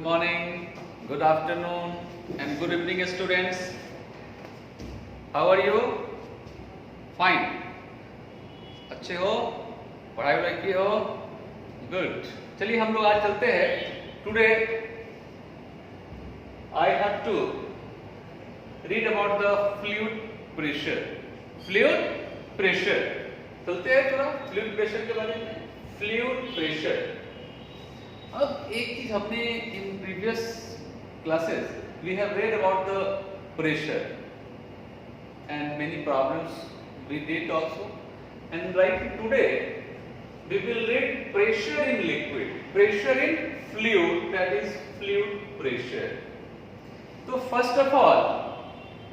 morning, good afternoon, and good evening, students. How are you? Fine. अच्छे हो? पढ़ाई वढ़ाई की हो? Good. चलिए हम लोग आज चलते हैं. Today I have to read about the fluid pressure. Fluid pressure. चलते हैं थोड़ा fluid pressure के बारे में. Fluid pressure. अब एक चीज हमने in previous classes we have read about the pressure and many problems we did also, and right today we will read pressure in liquid, pressure in fluid, that is fluid pressure. So first of all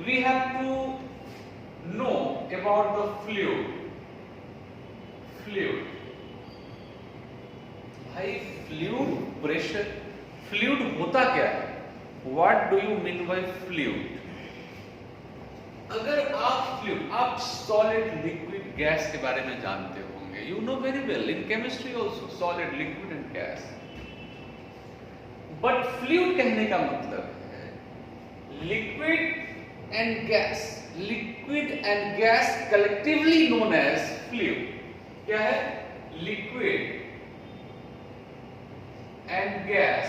we have to know about the fluid. भाई fluid pressure, fluid होता क्या है? What do you mean by fluid? अगर आप fluid, आप solid liquid gas के बारे में जानते होंगे, you know very well in chemistry also solid liquid and gas. But fluid कहने का मतलब है liquid and gas, liquid and gas collectively known as fluid. क्या है? Liquid and gas,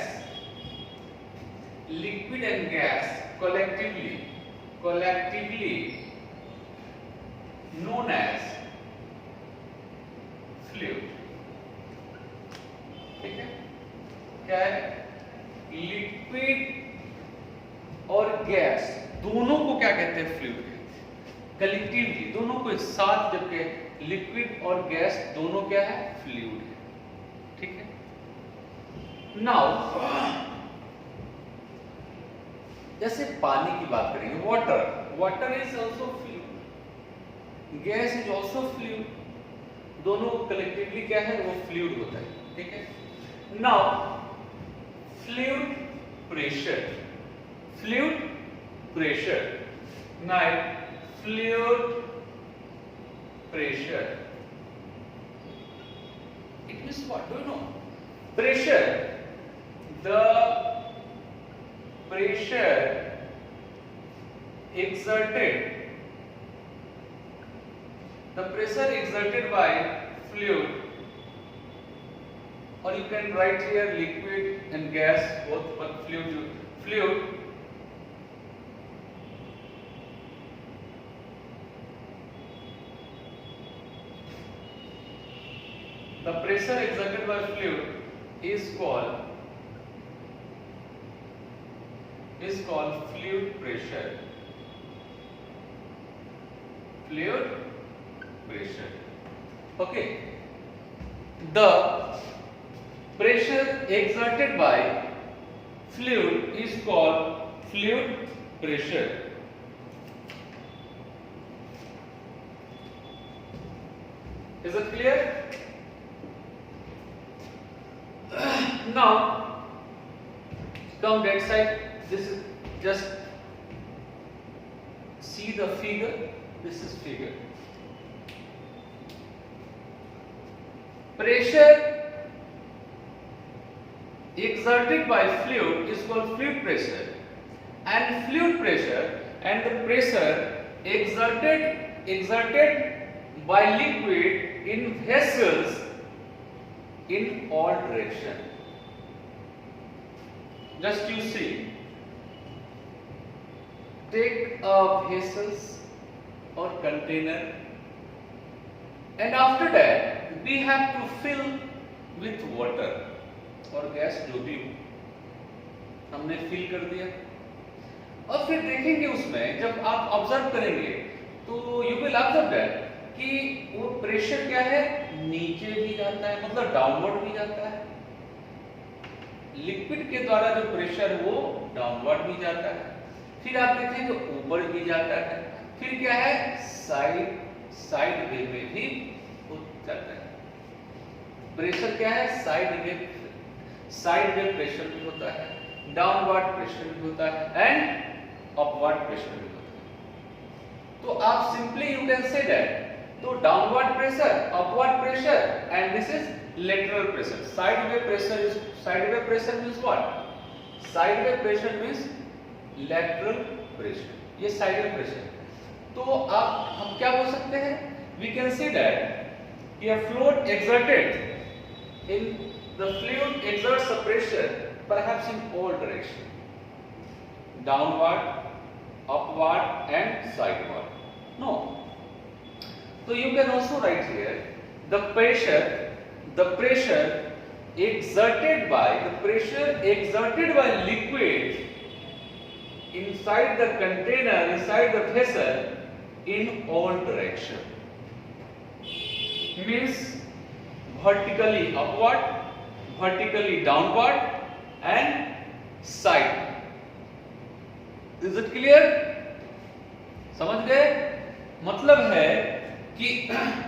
liquid and gas collectively known as fluid. ठीक है? क्या है? लिक्विड और गैस दोनों को क्या कहते हैं? फ्लूइड. कलेक्टिवली दोनों को एक साथ जबकि लिक्विड और गैस दोनों क्या है? फ्लूइड है. ठीक है? नाउ जैसे पानी की बात करेंगे, water is also fluid, gas is also fluid, दोनों कलेक्टिवली क्या है? वो फ्लूइड होता है. ठीक है? Now fluid pressure, now fluid pressure, it means what? Do you know? Pressure, the pressure exerted by fluid, or you can write here liquid and gas both, but fluid the pressure exerted by fluid is called fluid pressure. Okay, the pressure exerted by fluid is called fluid pressure. Is it clear? Now come that side. This is just see the figure. This is figure. Pressure exerted by fluid is called fluid pressure, and fluid pressure and the pressure exerted by liquid in vessels in all direction. Just you see, take a vessels or container, and after that we have to fill with water और gas जो भी हमने fill कर दिया. और फिर देखेंगे उसमें जब आप ऑब्जर्व करेंगे तो यू विल ऑब्जर्व दैट कि वो प्रेशर क्या है? नीचे भी जाता है, मतलब डाउनवर्ड भी जाता है. लिक्विड के द्वारा जो प्रेशर वो डाउनवर्ड भी जाता है. फिर आप देखेंगे ऊपर भी जाता है. फिर क्या है? साइड वे में भी जाता है. प्रेशर क्या है? साइड वे प्रेशर भी होता है, डाउनवर्ड प्रेशर भी होता है, एंड अपवर्ड प्रेशर भी होता है. तो आप simply you can say that, तो downward pressure, upward pressure, and this is lateral pressure. Side wave pressure means what? Sideway pressure means lateral pressure, ये साइडवे प्रेशर। तो आप हम क्या बोल सकते हैं, वी कैन सी दैट कि a fluid exerted in the fluid exerts a pressure perhaps in all direction, downward, upward and sideward. No, so you can also write here the pressure exerted by liquid inside the container, inside the vessel in all direction, means vertically upward, vertically downward and side. Is it clear? समझ गए? मतलब है कि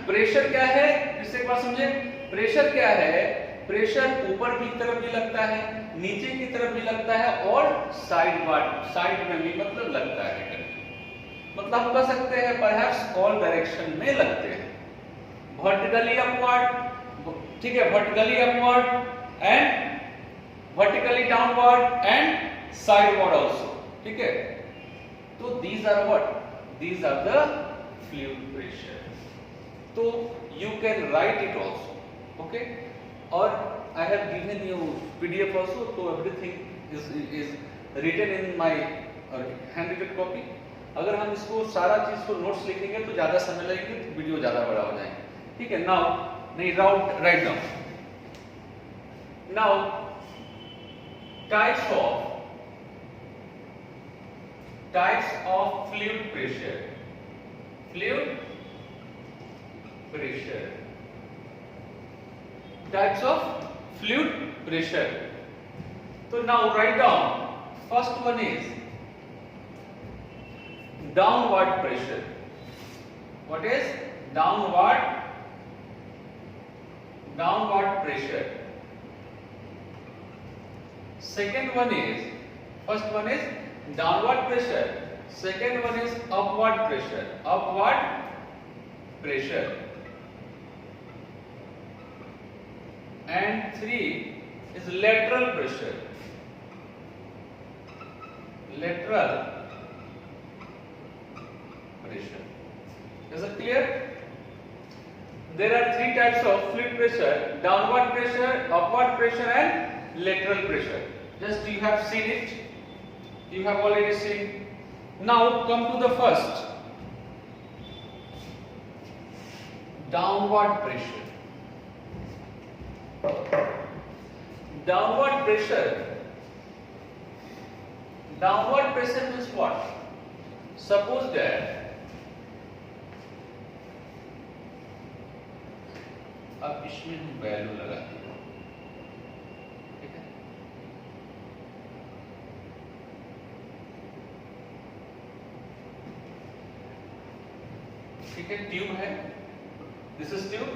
pressure क्या है, इससे एक बार समझे। प्रेशर क्या है, प्रेशर ऊपर की तरफ भी लगता है, नीचे की तरफ भी लगता है और साइड में भी मतलब लगता है। मतलब हम कह सकते हैं परहैप्स ऑल डायरेक्शन में लगते हैं, वर्टिकली अपवर्ड, ठीक है, vertically upward and vertically downward and sideward also, ठीक है। तो these are what, these are the fluid pressure. तो you can write it also, okay. और I have given you PDF also, so everything is written in my handwritten copy. अगर हम इसको सारा चीज को नोट्स लिखेंगे तो ज्यादा समय लगेगा, तो वीडियो ज्यादा बड़ा हो जाएगा, ठीक है। नाउ नहीं write down now types of fluid pressure types of fluid pressure. So now write down, first one is downward pressure. What is downward pressure? Second one is, first one is downward pressure, second one is upward pressure, and 3 is lateral pressure. Is it clear? There are 3 types of fluid pressure: downward pressure, upward pressure and lateral pressure. Just you have seen it, you have already seen. Now come to the first, downward pressure. Downward pressure means what? Suppose that अब इसमें हम value लगाते हैं, ठीक है। ठीक है, tube है, this is tube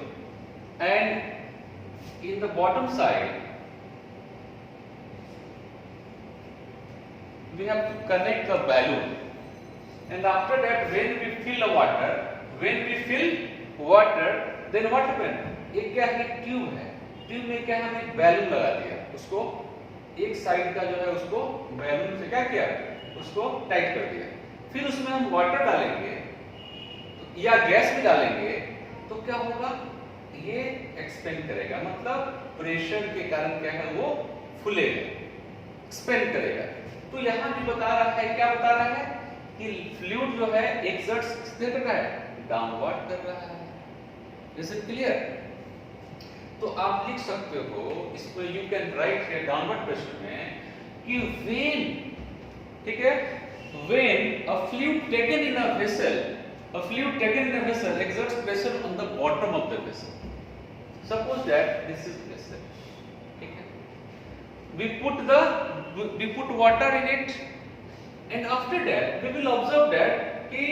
and in the bottom side we have to connect the balloon, and after that when we fill water then what happen, एक क्या है, ट्यूब है, ट्यूब में क्या है, एक बैलून लगा दिया, उसको एक साइड का जो है उसको बैलून से क्या किया, उसको टाइट कर दिया। फिर उसमें हम वाटर डालेंगे या गैस भी डालेंगे तो क्या होगा, ये एक्सपेंड करेगा, मतलब प्रेशर के कारण क्या है, वो फूलेगा, एक्सपेंड करेगा। तो यहां भी बता रहा है, क्या बता रहा है कि फ्लूइड जो है एक्सर्ट्स किस कर रहा है, डाउनवर्ड कर रहा है। Is it clear? तो आप लिख सकते हो इसको, you can right here downward pressure में कि व्हेन, ठीक है, when a fluid taken in a vessel exerts pressure on the bottom of the vessel. Suppose that this is vessel, ठीक है, we put water in it, and after that we will observe that कि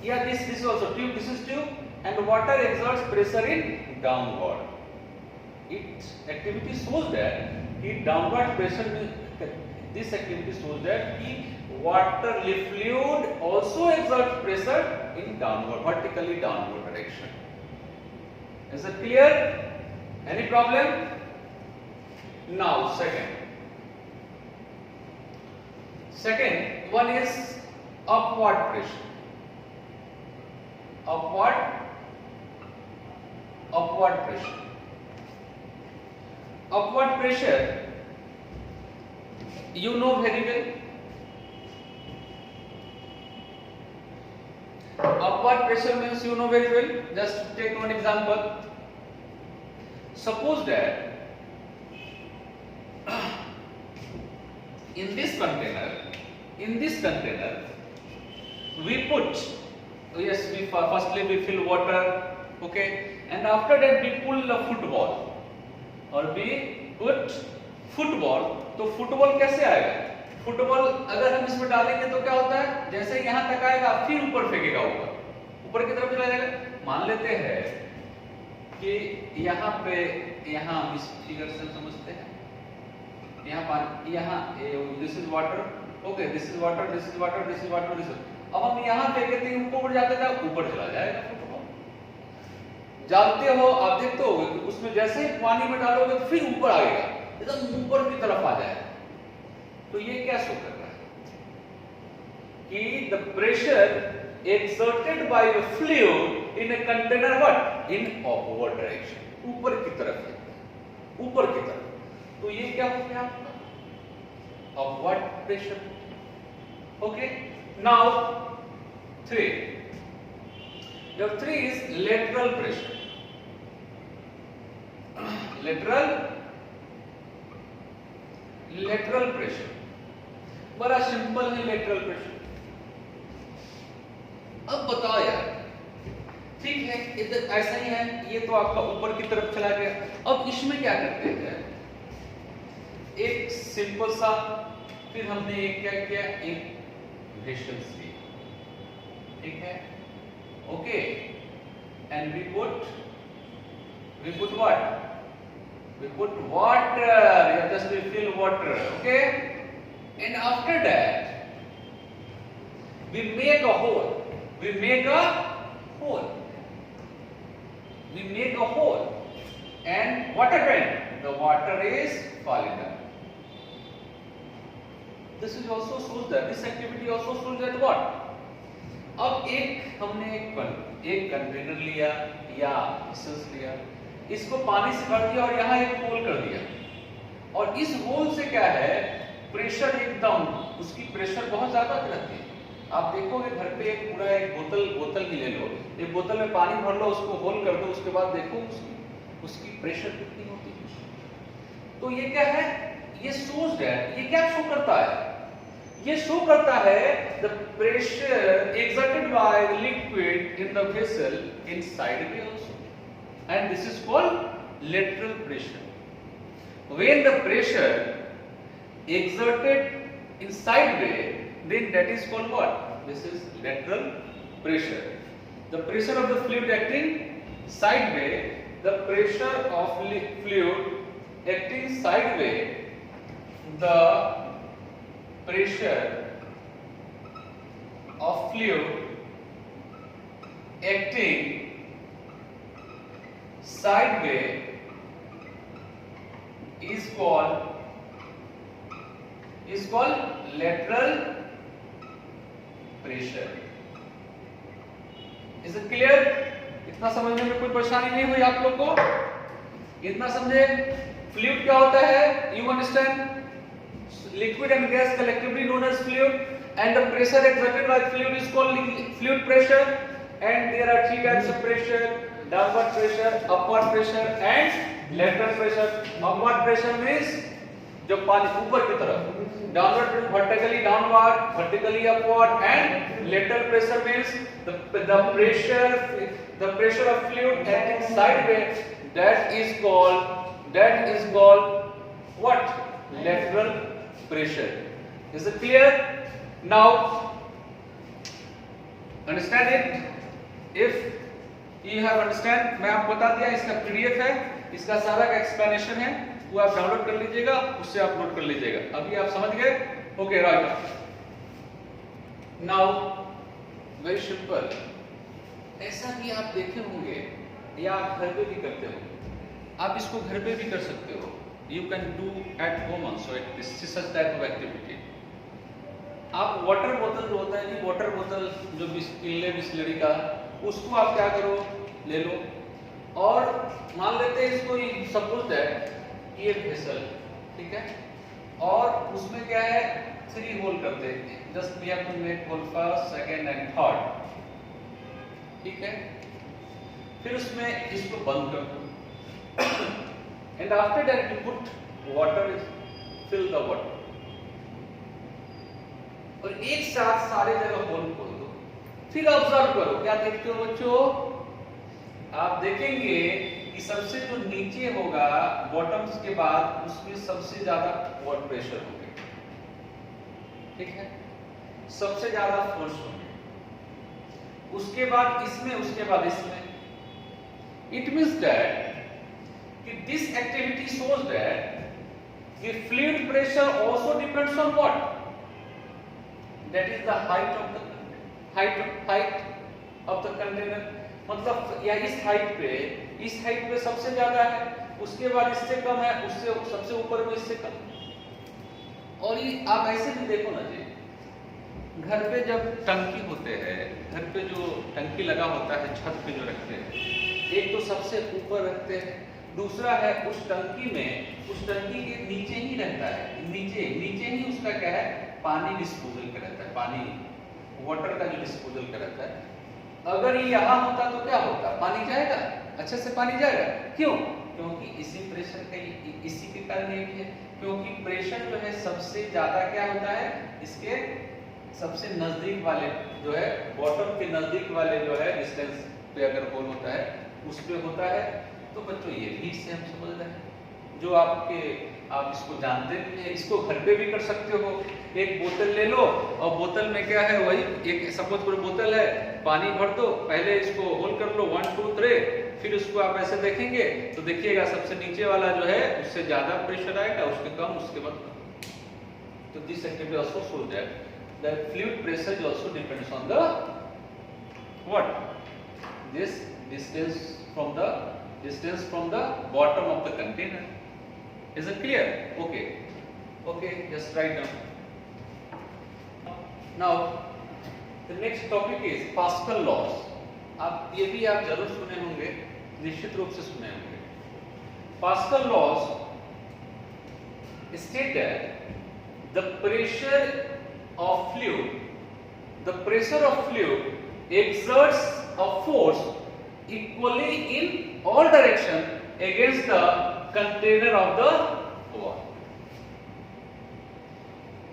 yeah, this is also tube, this is tube, and water exerts pressure in downward. Its activity shows that कि downward pressure, this activity shows that कि water fluid also exerts pressure in downward, vertically downward direction. Is it clear? Any problem? Now second, Second one is upward pressure. Upward pressure. Upward pressure, you know very well. Upward pressure means you know very well. Just take one example. Suppose that in this container we put, yes, we firstly we fill water, okay, and after that we pull a football और we put football. तो football कैसे आएगा? Football अगर हम इसमें डालेंगे तो क्या होता है, जैसे यहां तक आएगा फिर ऊपर फेंकेगा, ऊपर की तरफ चला जाएगा. मान लेते हैं कि यहाँ पे, यहाँ इस फिगर से समझते हैं, यहाँ पानी, यहाँ this is water, okay, this is water, this is water, this is water, this is. अब हम यहाँ फेंके थे ऊपर जाते थे, ऊपर चला जाएगा फुटबॉल. जानते हो, आप देखते हो उसमें जैसे ही पानी में डालोगे तो फिर ऊपर आएगा, एकदम ऊपर की तरफ आ जाएगा. तो ये क्या शो कर रहा है कि the pressure exerted by a fluid in a container, what, in upward direction, ऊपर की तरफ है, ऊपर की तरफ. तो ये क्या हो गया आपका upward pressure. Okay, now 3. Your 3 is lateral pressure. lateral pressure बड़ा सिंपल है. lateral pressure, अब बताओ यार, ठीक है, इधर ऐसा ही है, ये तो आपका ऊपर की तरफ चला गया. अब इसमें क्या करते हैं, एक सिंपल सा, फिर हमने एक क्या किया, एक वेसल ली, ठीक है, okay, and we put what, we put water, just we fill water, okay, and after that we make a hole. We make a hole, and what happened? The water is falling down. This is also shows that, this activity also shows that what? अब हमने एक container लिया या vessels लिया, इसको पानी से भर दिया और यहाँ एक होल कर दिया, और इस होल से क्या है, प्रेशर एकदम, उसकी प्रेशर बहुत ज्यादा रहती है. आप देखोगे घर पे एक पूरा एक बोतल ही ले लो, एक बोतल में पानी भर लो, उसको होल कर दो, उसके बाद देखो उसकी प्रेशर कितनी होती है. तो ये क्या है, ये शोज दैट, ये क्या शो करता है, ये शो करता है the pressure exerted by the liquid in the vessel in sideway also, and this is called lateral pressure. When the pressure exerted in sideway, then that is called what? This is lateral pressure. The pressure of the fluid acting sideway, the pressure of fluid acting sideway, the pressure of fluid acting sideway is called lateral pressure. Is it clear? इतना समझने में कोई परेशानी नहीं हुई आप लोग को? इतना समझे? फ्लूइड क्या होता है? You understand? Liquid and gas collectively known as fluid, and the pressure exerted by fluid is called fluid pressure. And there are 3 types of pressure: downward pressure, upward pressure, and lateral pressure. Upward pressure means जो पानी ऊपर की तरफ, downward vertically downward, vertically upward, and lateral pressure means the pressure of fluid acting sideways, that is called what? Lateral pressure. Is it clear? Now understand it. If you have understand, मैं आपको बता दिया, इसका PDF है, इसका सारा का explanation है, वो आप डाउनलोड कर लीजिएगा, उससे आप नोट कर लीजिएगा. अभी आप समझ गए? Okay, right. Now very simple, ऐसा भी आप देखे होंगे या आप घर पे भी करते हो, आप इसको घर पे भी कर सकते हो. You can do at home also this such type of activity. आप वाटर बोतल जो होता है, वाटर बोतल जो बिस्लरी का, उसको आप क्या करो, ले लो और मान लेते हैं इसको, सपोज दैट ये वेसल, ठीक है, और उसमें क्या है 3 होल करते हैं, just we have to make hole first, second and third, ठीक है। फिर उसमें इसको बंद कर दो and after that you put water, fill the water, और एक साथ सारे जगह होल खोल दो। फिर ऑब्जर्व करो, क्या देखते हो बच्चों, आप देखेंगे कि सबसे जो नीचे होगा बॉटम्स के बाद, उसमें सबसे ज्यादा वाटर प्रेशर होगा, ठीक है, सबसे ज्यादा फोर्स होगा, उसके बाद इसमें, उसके बाद इसमें। इट मींस दैट कि this activity shows that the fluid pressure also depends on what, that is the height of the container, मतलब या इस हाइट पे सबसे ज्यादा है, उसके बाद इससे कम है, उससे सबसे ऊपर में इससे कम। और ये आप ऐसे भी देखो ना जी, घर पे जब टंकी होते हैं, घर पे जो टंकी लगा होता है छत पे जो रखते हैं, एक तो सबसे ऊपर रखते हैं, दूसरा है उस टंकी में, उस टंकी के नीचे ही रहता है, नीचे ही उसका क्या है, पानी डिस्पोजल का रहता है, पानी वाटर का जो डिस्पोजल का रहता है। अगर ये यहाँ होता तो क्या होता, पानी जाएगा, अच्छे से पानी जाएगा, क्यों, क्योंकि इसी प्रेशर का, इसी के कारण ये है, क्योंकि प्रेशर जो है सबसे ज्यादा क्या होता है, इसके सबसे नजदीक वाले जो है, बॉटम के नजदीक वाले जो है डिस्टेंस पे अगर होल होता है, उस पे होता है। तो बच्चों ये भी इससे हम समझ रहे हैं, जो आप इसको जानते भी हैं, इसको घर पे भी कर सकते हो। एक बोतल ले लो और बोतल में क्या है, वही एक सपोज करो बोतल है, पानी भर दो, पहले इसको होल कर लो 1 2 3, फिर उसको आप ऐसे देखेंगे तो देखिएगा सबसे नीचे वाला जो है उससे ज्यादा प्रेशर आएगा, उसके कम, उसके बाद कम। तो this activity also show that the fluid pressure also depends on the what, this distance from the bottom of the container. Is it clear? Okay, just write down. Now the next topic is Pascal laws. आप ये भी आप जरूर सुने होंगे, निश्चित रूप से सुने होंगे। Pascal laws state that the pressure of fluid exerts a force equally in all direction against the container of the water,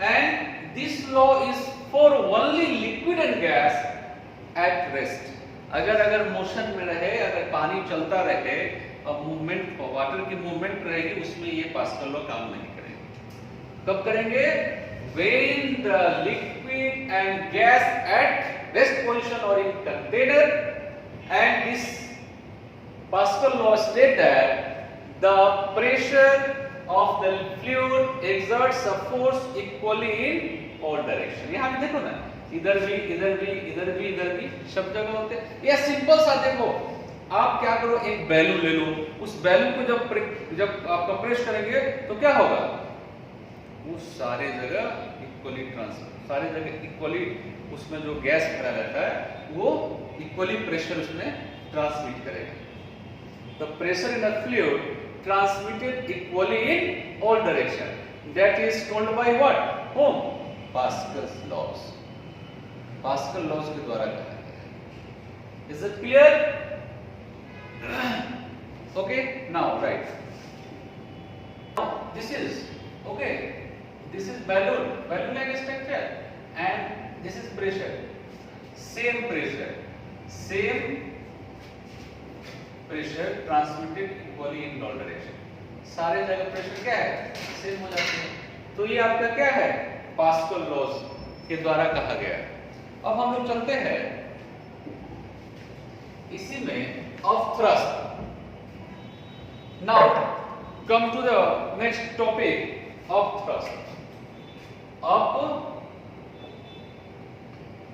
and this law is for only liquid and gas at rest. अगर motion में रहे, अगर पानी चलता रहे और movement, water की movement रहेगी, उसमें ये पास्कल लॉ काम नहीं करेंगे। कब करेंगे? When the liquid and gas at rest position or in container, and this Pascal law states that the pressure of the fluid exerts a force equally in all direction. यहाँ भी देखो ना, इधर भी सब जगह होते हैं। ये सिंपल सा देखो, आप क्या करो, एक बैलून ले लो, उस बैलून को जब आप कंप्रेस करेंगे तो क्या होगा, वो सारे जगह इक्वली उसमें जो गैस भरा रहता है वो इक्वली प्रेशर उसमें ट्रांसमिट करेगा। The pressure in a fluid transmitted equally in all direction, that is told by what, होम, पास्कल्स लॉज। पास्कल लॉज के द्वारा कहा गया। Is it clear? Okay, now right, this is okay, this is balloon like structure, and this is pressure, same pressure transmitted equally in all direction, सारे जगह pressure क्या है, same हो जाते हैं। तो ये आपका क्या है, पास्कल लॉज के द्वारा कहा गया। अब हम लोग चलते हैं इसी में of thrust. Now come to the next topic of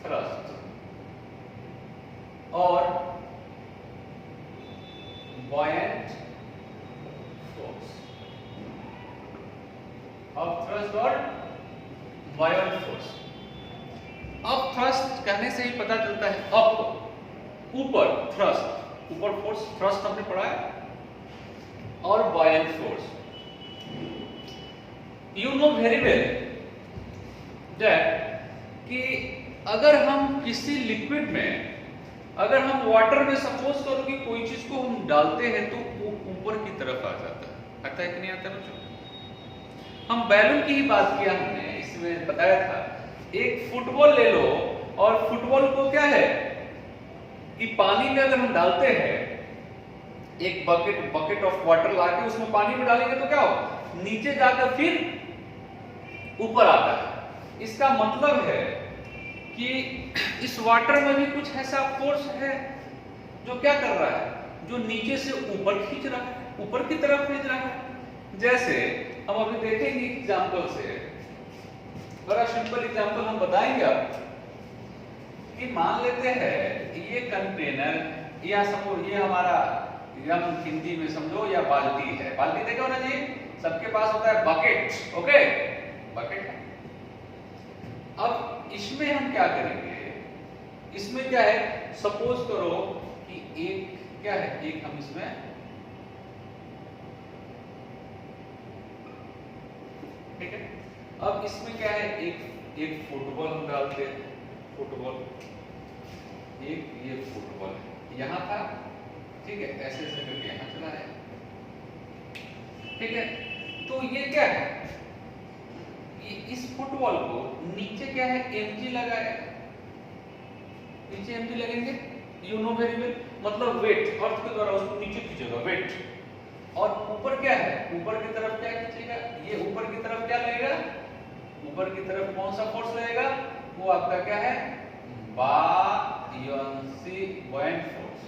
thrust, or buoyant force, of thrust or buoyant force। Up thrust कहने से ही पता चलता है, अप ऊपर, थ्रस्ट ऊपर फोर्स, थ्रस्ट हमने पढ़ा है, और buoyant force. You know very well that कि अगर हम किसी लिक्विड में, अगर हम वाटर में सपोज करो कि कोई चीज को हम डालते हैं तो वो ऊपर की तरफ आ जाता है, आता है कि नहीं आता बच्चों? हम बैलून की ही बात किया हमने, इसमें बताया था, एक फुटबॉल ले लो और फुटबॉल को क्या है कि पानी में अगर हम डालते हैं, एक बकेट ऑफ वाटर लाके उसमें पानी में डालेंगे तो क्या हो, नीचे जाकर फिर ऊपर आता है। इसका मतलब है कि इस वाटर में भी कुछ ऐसा फोर्स है जो क्या कर रहा है, जो नीचे से ऊपर खींच रहा है, ऊपर की तरफ खींच रहा है। जैसे हम अभी देखेंगे एग्जांपल से, बड़ा सिंपल एग्जांपल हम बताएंगे आप कि मान लेते हैं ये कंटेनर, या सपोज ये हमारा, हम हिंदी में समझो या बाल्टी है, बाल्टी देखो ना जी, सबके पास होता है बकेट, ओके, बकेट है। अब इसमें हम क्या करेंगे, इसमें क्या है, सपोज करो कि एक क्या है, एक हम इसमें ठीक है, अब इसमें क्या है, एक फुटबॉल हम डालते हैं, फुटबॉल, एक ये फुटबॉल यहां था, ठीक है, ऐसे ऐसे करके यहां चला है, ठीक है। तो ये क्या है, इस फुटबॉल को नीचे क्या है, mg लगा है, नीचे mg लगेंगे, यू नो वेरी वेल, मतलब वेट, अर्थ के द्वारा उसको नीचे खींचेगा, वेट। और ऊपर क्या है, ऊपर की तरफ क्या खींचेगा, ये ऊपर की तरफ क्या लगेगा, ऊपर की तरफ कौन सा फोर्स लगेगा, वो आपका क्या है, बायंसी, बॉयंट फोर्स।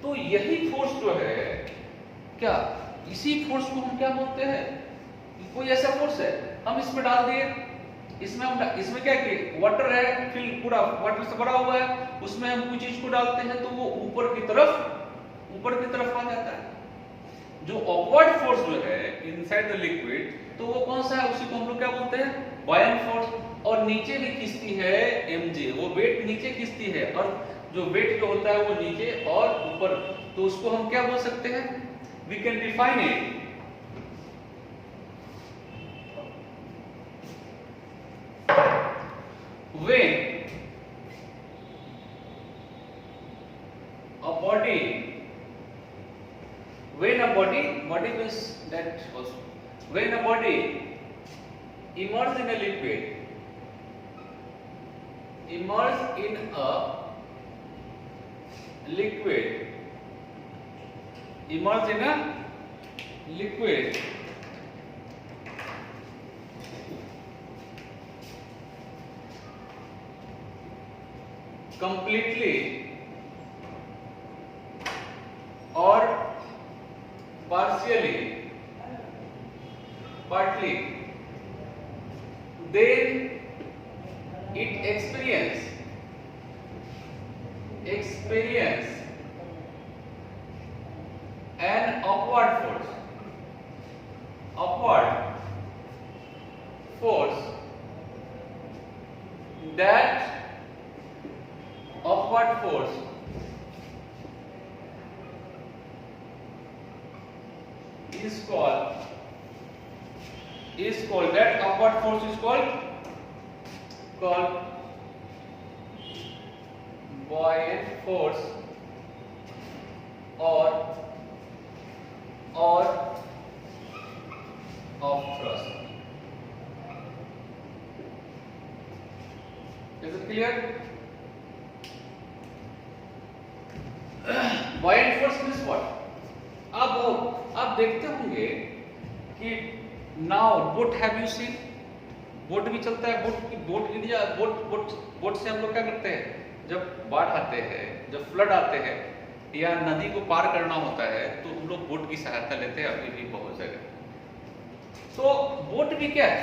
तो यही फोर्स जो है, क्या इसी फोर्स को हम क्या बोलते हैं, कोई ऐसा फोर्स है, हम इसमें डाल दिए, इसमें क्या कि वाटर है, फिर पूरा वाटर से भरा हुआ है, उसमें हम कोई चीज को डालते हैं तो वो ऊपर की तरफ आ जाता है। जो अपवर्ड फोर्स जो है इनसाइड द लिक्विड, तो वो कौन सा है, उसी को हम लोग क्या बोलते हैं, बॉयंट फोर्स। और नीचे भी खींचती है mg, वो वेट नीचे खींचती है, और जो वेट जो होता है वो नीचे और ऊपर, तो उसको हम क्या बोल सकते हैं, we can define it when a body means that also, when a body immerse in a liquid, immerse in a liquid completely or partly, then it experience an upward force, that upward force is called that upward force is called buoyant force or of thrust. Is it clear? Buoyant force means what? अब आप देखते होंगे कि now boat, have you seen, boat भी चलता है, boat से हम लोग क्या करते हैं, जब बाढ़ आते हैं, जब फ्लड आते हैं या नदी को पार करना होता है, तो हम लोग बोट की सहायता लेते हैं, अभी भी बहुत जगह। तो बोट भी क्या है,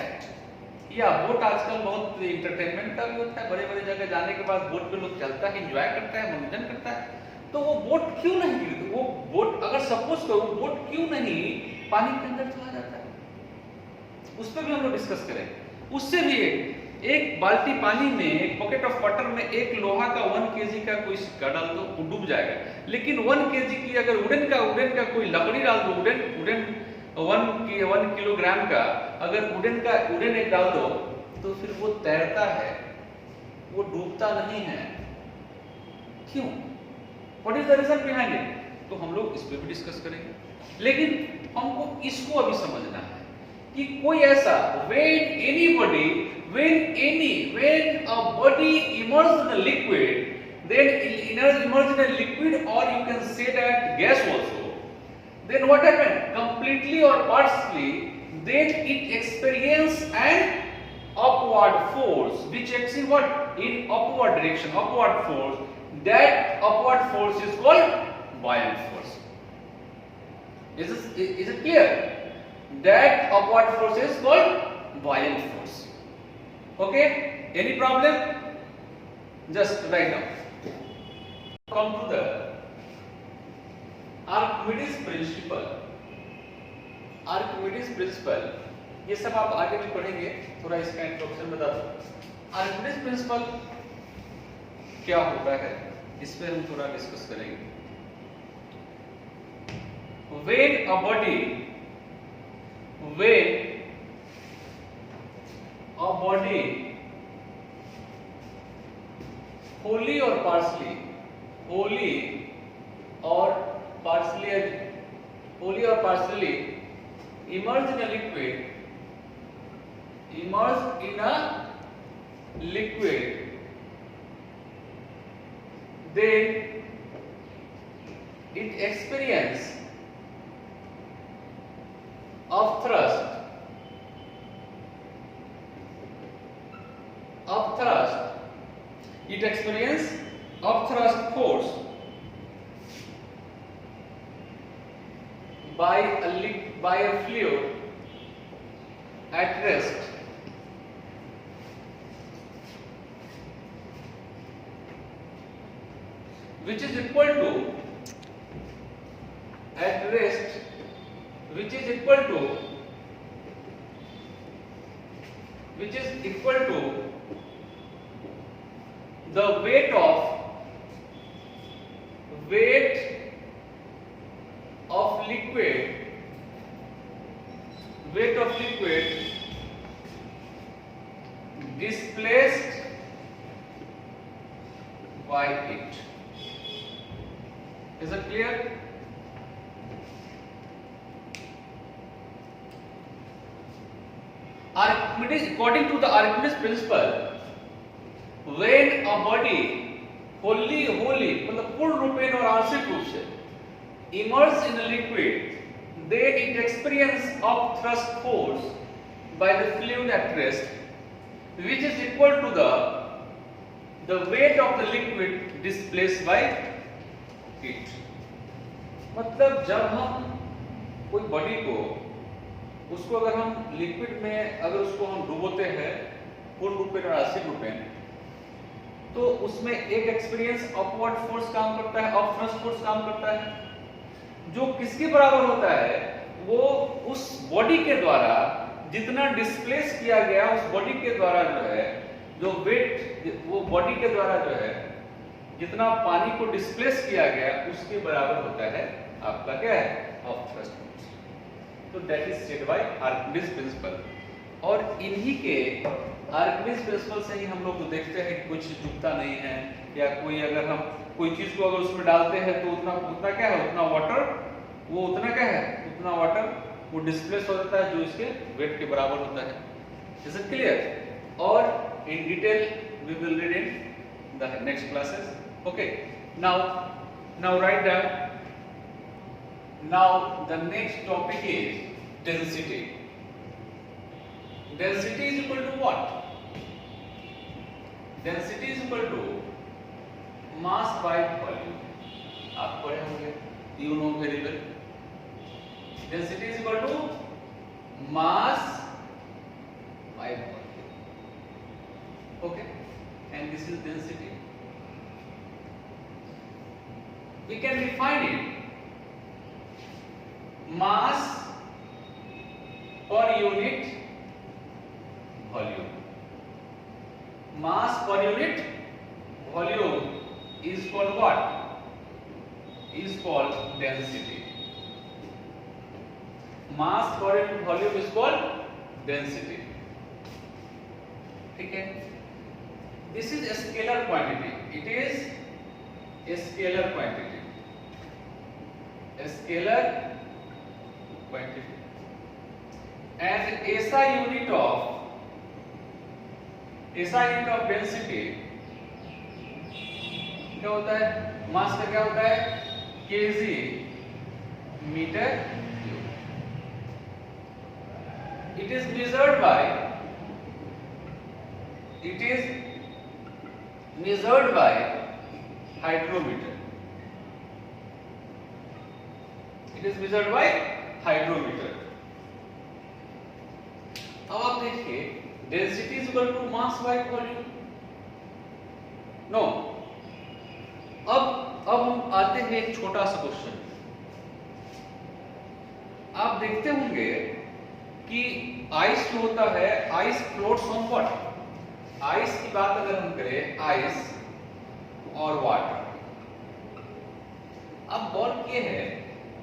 या बोट आजकल बहुत इंटरटेनमेंट का भी होता है, बड़े बड़े जगह जाने के बाद बोट पे लोग चलता है, एंजॉय करता है, मनोरंजन करता है। तो वो बोट क्यों नहीं गिरती, वो बोट अगर सपोज करो, बोट क्यों नहीं पानी के अंदर चला जाता है, उस पर भी हम लोग डिस्कस करें। उससे भी एक बाल्टी पानी में, एक बकेट ऑफ वाटर में एक लोहा का 1 केजी का कोई सिक्का डाल दो, वो डूब जाएगा। लेकिन 1 केजी की अगर वुडन का कोई लकड़ी डाल दो, वुडन 1 किलोग्राम का अगर वुडन एक डाल दो, तो फिर वो तैरता है, वो डूबता नहीं है। क्यों? What is the reason behind it? तो हम लोग इस पे भी डिस्कस करेंगे। लेकिन हमको इसको अभी समझना है कि कोई ऐसा when a body immersed in a liquid, then immersed in a liquid, or you can say that gas also, then what happened? Completely or partially, then it experience an upward force which acts in what? In upward direction, upward force. That upward force is called buoyant force. Is it clear? That upward force is called buoyant force. Okay? Any problem? Just write down. Come to the Archimedes principle. Archimedes principle, ये सब आप आगे में पढ़ेंगे, थोड़ा इसका introduction बता दो। आर्किमिडीज प्रिंसिपल क्या होता है, इस पे हम थोड़ा डिस्कस करेंगे। When a body wholly or partially immersed in a liquid, then it experience upthrust force by a fluid at rest, which is equal to the weight of liquid displaced by it. Is it clear? According to the Archimedes principle, when a body wholly मतलब पूर्ण रूपेण और आंशिक रूप से immersed in a liquid, then it experience upthrust force by the fluid at rest, which is equal to the weight of the liquid displaced by it. मतलब जब हम कोई बॉडी को, उसको अगर हम लिक्विड में अगर उसको हम डुबोते हैं पूर्ण रूपेण और आंशिक रूपेण, तो उसमें एक एक्सपीरियंस अपवर्ड फोर्स काम करता है, अपथ्रस्ट फोर्स काम करता है, जो किसके बराबर होता है? वो उस बॉडी के द्वारा जितना डिस्प्लेस किया गया, उस बॉडी के द्वारा जो है, जो वेट वो बॉडी के द्वारा जो है जितना पानी को डिस्प्लेस किया गया, उसके बराबर होता है आपका क्या है? Upthrust force. तो that is said by Archimedes principle. और इन्हीं के आर्किमिडीज प्रिंसिपल से ही हम लोग तो देखते हैं कि कुछ डूबता नहीं है, या कोई अगर हम कोई चीज को अगर उसमें डालते हैं तो उतना क्या है, उतना वाटर, वो उतना क्या है, उतना वाटर वो डिस्प्लेस हो जाता है जो इसके वेट के बराबर होता है। Is it clear? और in detail we will read in the next classes. Okay, now write down. Now the next topic is density. Density is equal to what? Density is equal to mass by volume. आप पढ़े होंगे, you know very well. Density is equal to mass by volume. Okay, and this is density. We can define it. Mass per unit volume. Mass per unit volume is called what? Is called density. Mass per unit volume is called density. ठीक है? This is a scalar quantity. It is a scalar quantity. A scalar quantity. And SI unit of density क्या होता है? मास का क्या होता है? kg metre cube. It is measured by hydrometer. It is measured by hydrometer. अब आप देखिए density is equal to mass by volume. No, अब हम आते हैं एक छोटा सा क्वेश्चन. आप देखते होंगे कि आइस जो होता है, ice floats on water. Ice की बात अगर हम करें, आइस और वाटर. अब बात ये है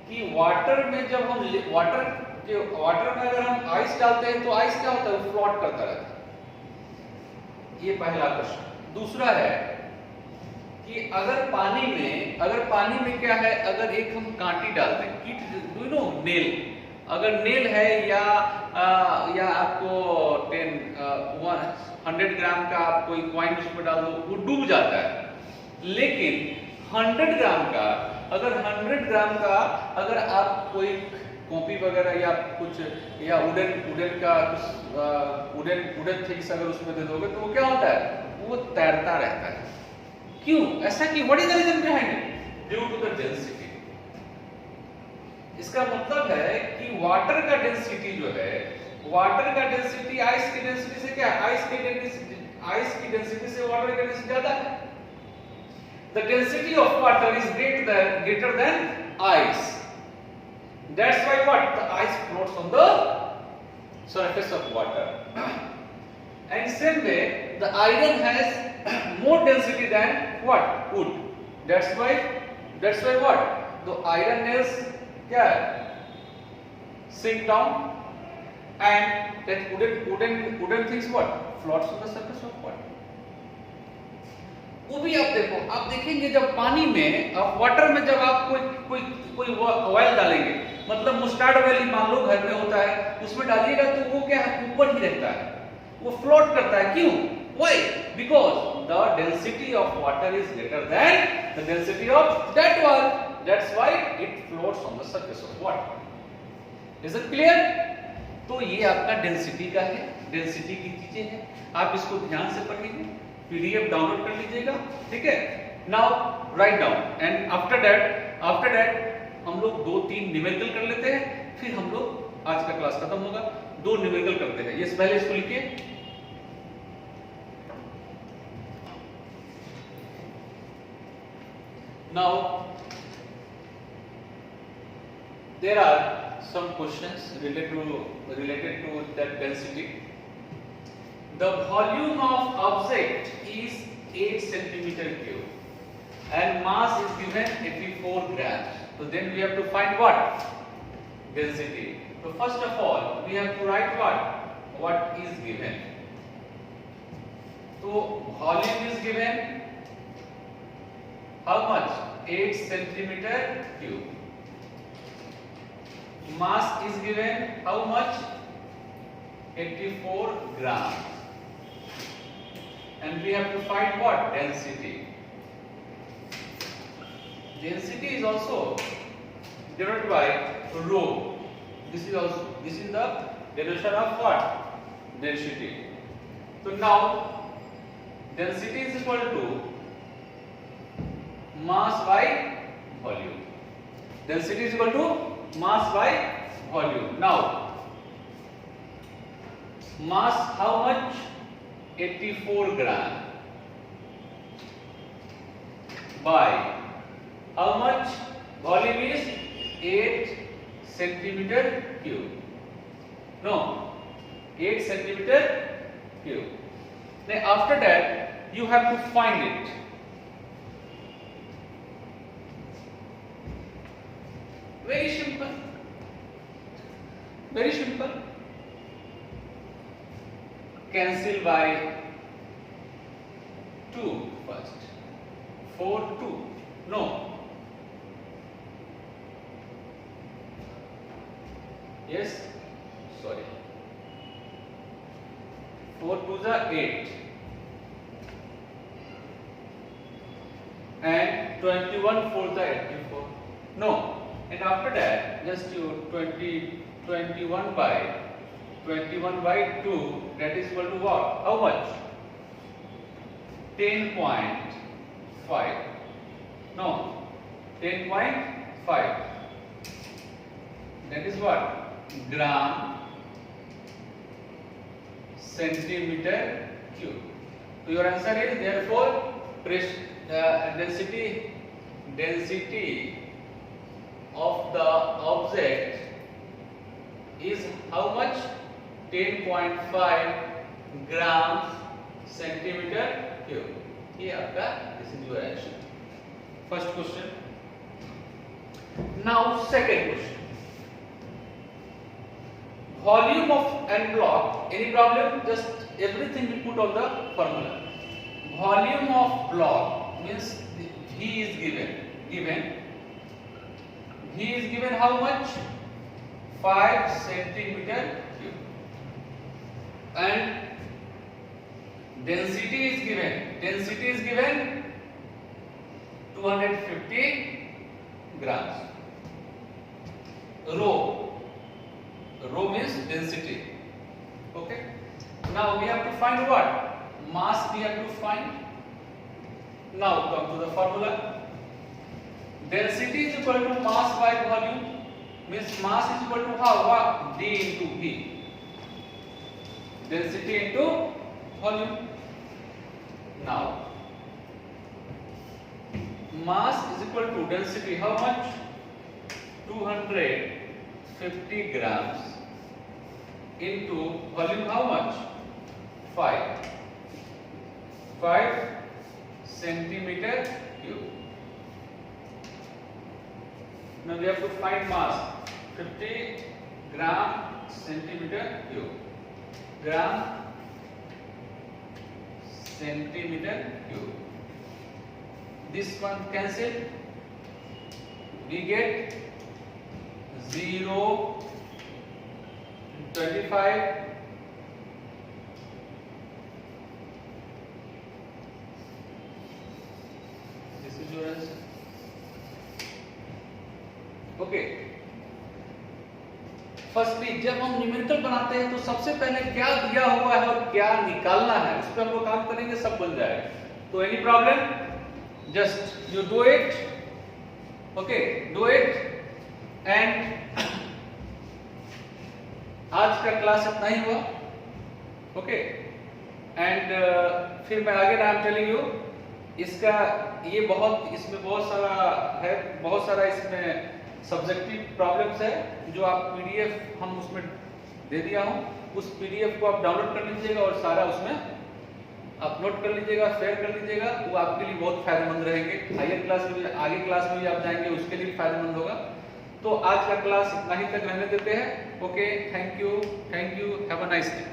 कि वाटर में जब हम वाटर में अगर हम आइस डालते हैं तो आइस क्या होता है? वो फ्लोट करता रहता है. ये पहला क्वेश्चन. दूसरा है कि अगर पानी में क्या है, अगर एक हम कांटी डाल दें, डू यू नो नेल, अगर नेल है या आपको 100 ग्राम का आप कोई कॉइन उसमें डाल दो, वो डूब जाता है. लेकिन 100 ग्राम का अगर आप कोई कॉपी वगैरह या कुछ या वुडन का वुडन थिंग्स अगर उसमें दे दोगे तो वो क्या होता है? वो तैरता रहता है. क्यों ऐसा? कि what is the reason behind it? Due to the density. इसका मतलब है कि वाटर का डेंसिटी जो है, वाटर का डेंसिटी आइस की डेंसिटी से क्या? आइस की डेंसिटी से वाटर की डेंसिटी ज्यादा है. The density of water is greater than ice. That's why what? The ice floats on the surface of water. And same way, the iron has more density than what? Wood. That's why what? The iron nails क्या है? Sink down, and that wooden things what? Floats on the surface of water. वो भी आप देखेंगे जब पानी में, आप वाटर में जब आप कोई ऑयल डालेंगे, मतलब मस्टर्ड ऑयल मान लो घर में होता है, उसमें डालिएगा तो वो क्या है? ऊपर ही रहता है, वो फ्लोट करता है. क्यों? Why? Because the density of water is greater than the density of that oil. That's why it floats on the surface of water. Is it clear? तो ये आपका डेंसिटी का है, डेंसिटी की चीजें हैं. आप इसको ध्यान से पढ़िए, पीडीएफ डाउनलोड कर लीजिएगा. ठीक है? Now write down, and after that हम लोग 2-3 न्यूमेरिकल कर लेते हैं, फिर हम लोग आज का क्लास खत्म होगा. 2 न्यूमेरिकल करते हैं. ये पहले इसको लिखिए. Now there are some questions related to that density. The volume of object is 8 centimeter cube and mass is given 84 grams. So then we have to find what? Density. So first of all we have to write what is given. So volume is given how much? 8 centimeter cube. Mass is given how much? 84 grams. And we have to find what? Density. Density is also denoted by rho. This is the derivation of what? Density. So now density is equal to mass by volume. Density is equal to mass by volume. Now mass how much? 84 gram by how much? Volume is 8 centimeter cube. No, 8 centimeter cube. Then after that you have to find it. Very simple. Very simple. Cancel by 2 first. 4 2. No. Yes. Sorry. 4 2s are 8. And 21 4s are 84. No. And after that, just you 21 by 2, that is equal to what? How much? 10.5. No, 10.5. That is what? Gram centimeter cube. So your answer is therefore density of the object is how much? 10.5 grams centimeter cube. ये आपका this is your answer. First question. Now second question. Volume of n block. Any problem? Just everything we put on the formula. Volume of block means V is given. V is given how much? 5 centimeter cube. And density is given 250 grams. Rho means density. Okay. Now we have to find what? Mass we have to find. Now come to the formula. Density is equal to mass by volume. Means mass is equal to how? What? D into V. Density into volume. Now mass is equal to density. How much? 250 grams into volume. How much? 5 centimeter cube. Now we have to find mass. 50 gram centimeter cube. Gram centimeter cube. This one cancel. We get 0, 25. This is your answer. Okay. Firstly जब हम numerical बनाते हैं तो सबसे पहले क्या दिया हुआ है और क्या निकालना है उस पर हम लोग काम करेंगे, सब बन जाएगा. तो any problem? Just you do it. Okay, do it. And आज का क्लास इतना ही हुआ. ओके. एंड फिर मैं आगे आई एम टेलिंग यू इसका ये इसमें बहुत सारा है, बहुत सारा इसमें सब्जेक्टिव प्रॉब्लम्स है जो आप पीडीएफ हम उसमें दे दिया हूं. उस पीडीएफ को आप डाउनलोड कर लीजिएगा और सारा उसमें अपलोड कर लीजिएगा, शेयर कर लीजिएगा. वो आपके लिए बहुत फायदेमंद रहेंगे. हायर क्लास में भी, आगे क्लास में भी आप जाएंगे उसके लिए फायदेमंद होगा. तो आज का क्लास इतना ही तक रहने देते हैं. Okay, thank you, have a nice day.